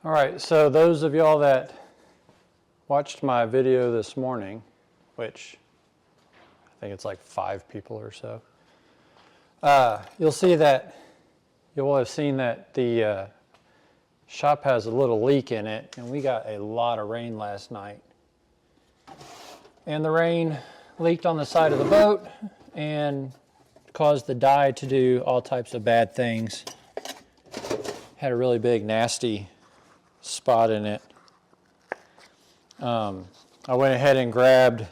All right, so those of y'all that watched my video this morning, which I think it's like 5 people or so, you'll see that, you will have seen that the shop has a little leak in it, and we got a lot of rain last night. And the rain leaked on the side of the boat and caused the dye to do all types of bad things. Had a really big, nasty spot in it. I went ahead and grabbed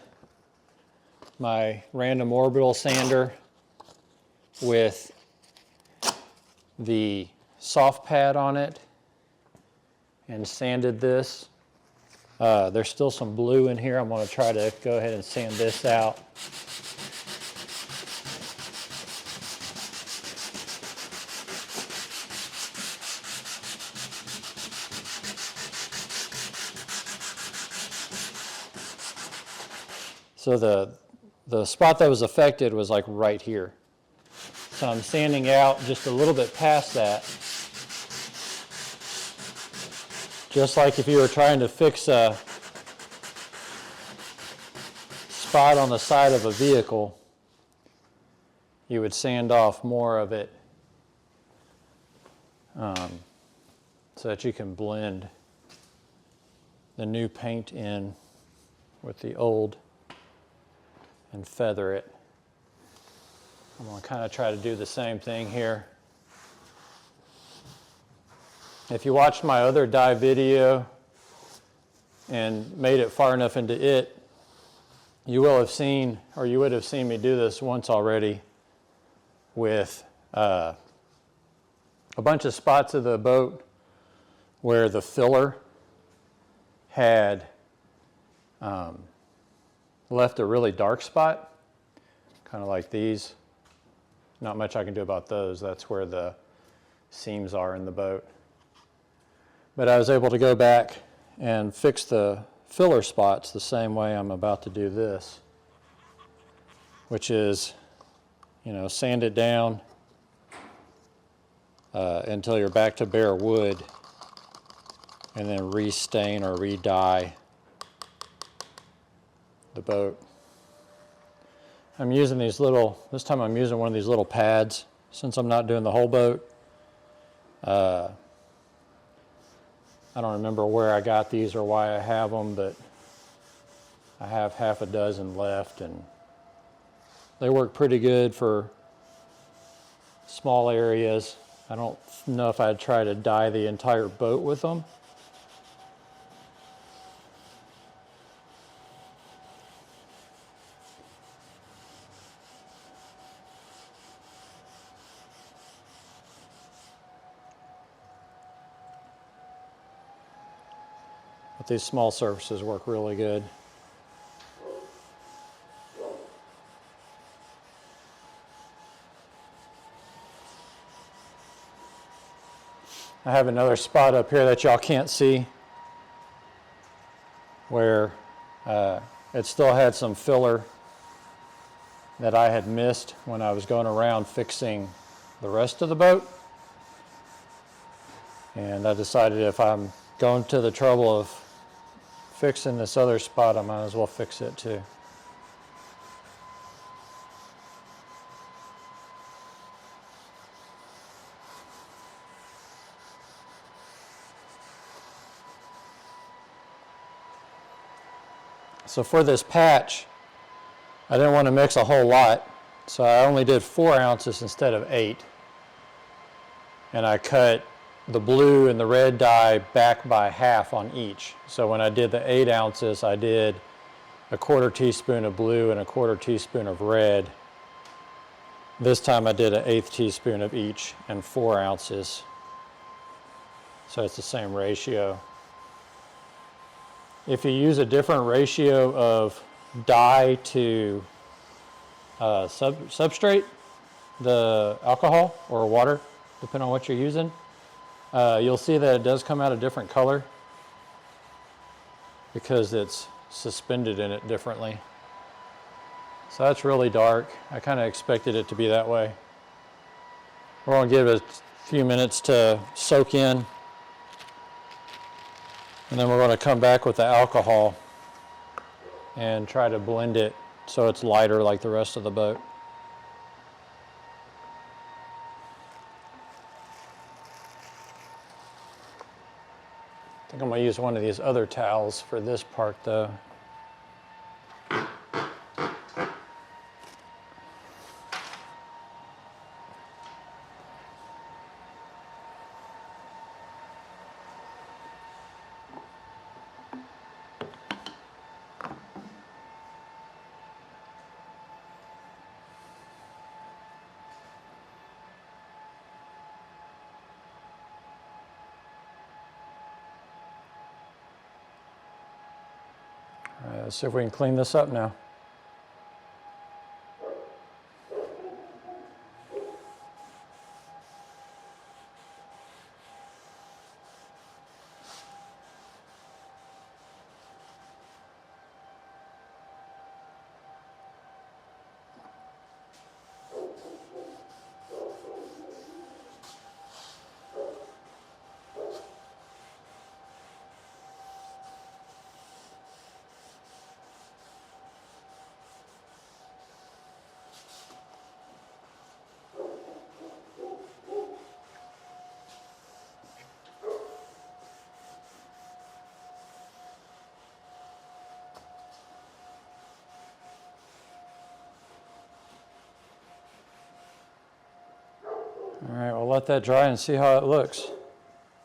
my random orbital sander with the soft pad on it and sanded this. There's still some blue in here. I'm going to try to go ahead and sand this out. So the spot that was affected was like right here. So I'm sanding out just a little bit past that. Just like if you were trying to fix a spot on the side of a vehicle, you would sand off more of it so that you can blend the new paint in with the old and feather it. I'm going to kind of try to do the same thing here. If you watched my other dye video and made it far enough into it, you will have seen, or you would have seen me do this once already with a bunch of spots of the boat where the filler had left a really dark spot, kind of like these. Not much I can do about those. That's where the seams are in the boat. But I was able to go back and fix the filler spots the same way I'm about to do this, which is, sand it down until you're back to bare wood, and then re-stain or re-dye the boat. I'm using these this time I'm using one of these little pads since I'm not doing the whole boat. I don't remember where I got these or why I have them, but I have half a dozen left, and they work pretty good for small areas. I don't know if I'd try to dye the entire boat with them. But these small surfaces work really good. I have another spot up here that y'all can't see where it still had some filler that I had missed when I was going around fixing the rest of the boat. And I decided if I'm going to the trouble of fixing this other spot, I might as well fix it too. So for this patch, I didn't want to mix a whole lot, so I only did 4 ounces instead of 8. And I cut the blue and the red dye back by half on each. So when I did the 8 ounces, I did a 1/4 teaspoon of blue and a 1/4 teaspoon of red. This time I did an 1/8 teaspoon of each and 4 ounces. So it's the same ratio. If you use a different ratio of dye to substrate, the alcohol or water, depending on what you're using, you'll see that it does come out a different color because it's suspended in it differently. So that's really dark. I kind of expected it to be that way. We're going to give it a few minutes to soak in. And then we're going to come back with the alcohol and try to blend it so it's lighter like the rest of the boat. I think I'm going to use one of these other towels for this part though. All right, let's see if we can clean this up now. All right, we'll let that dry and see how it looks.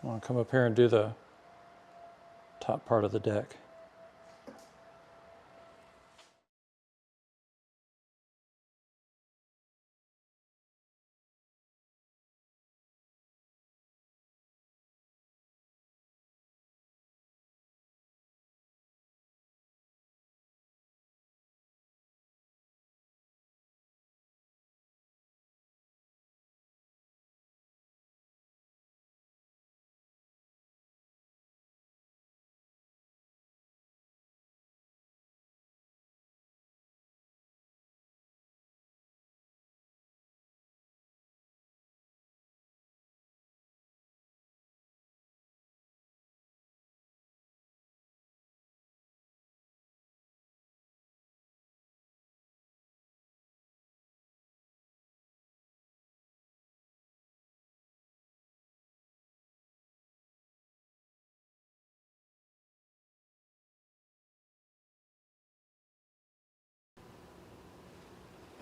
I'm going to come up here and do the top part of the deck.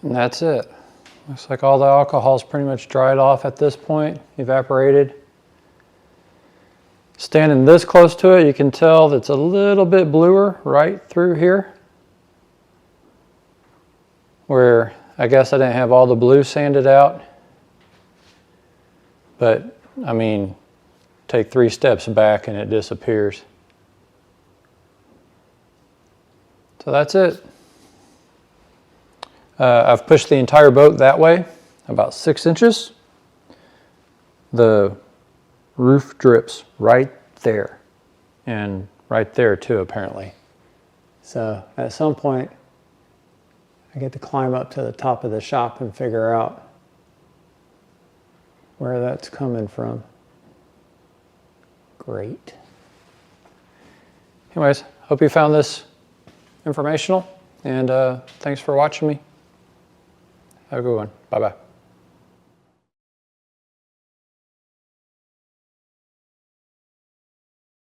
And that's it. Looks like all the alcohol's pretty much dried off at this point, evaporated. Standing this close to it, you can tell that it's a little bit bluer right through here, where I guess I didn't have all the blue sanded out. But, I mean, take 3 steps back and it disappears. So that's it. I've pushed the entire boat that way, about 6 inches. The roof drips right there, and right there too, apparently. So at some point, I get to climb up to the top of the shop and figure out where that's coming from. Great. Anyways, hope you found this informational, and thanks for watching me. Have a good one. Bye-bye.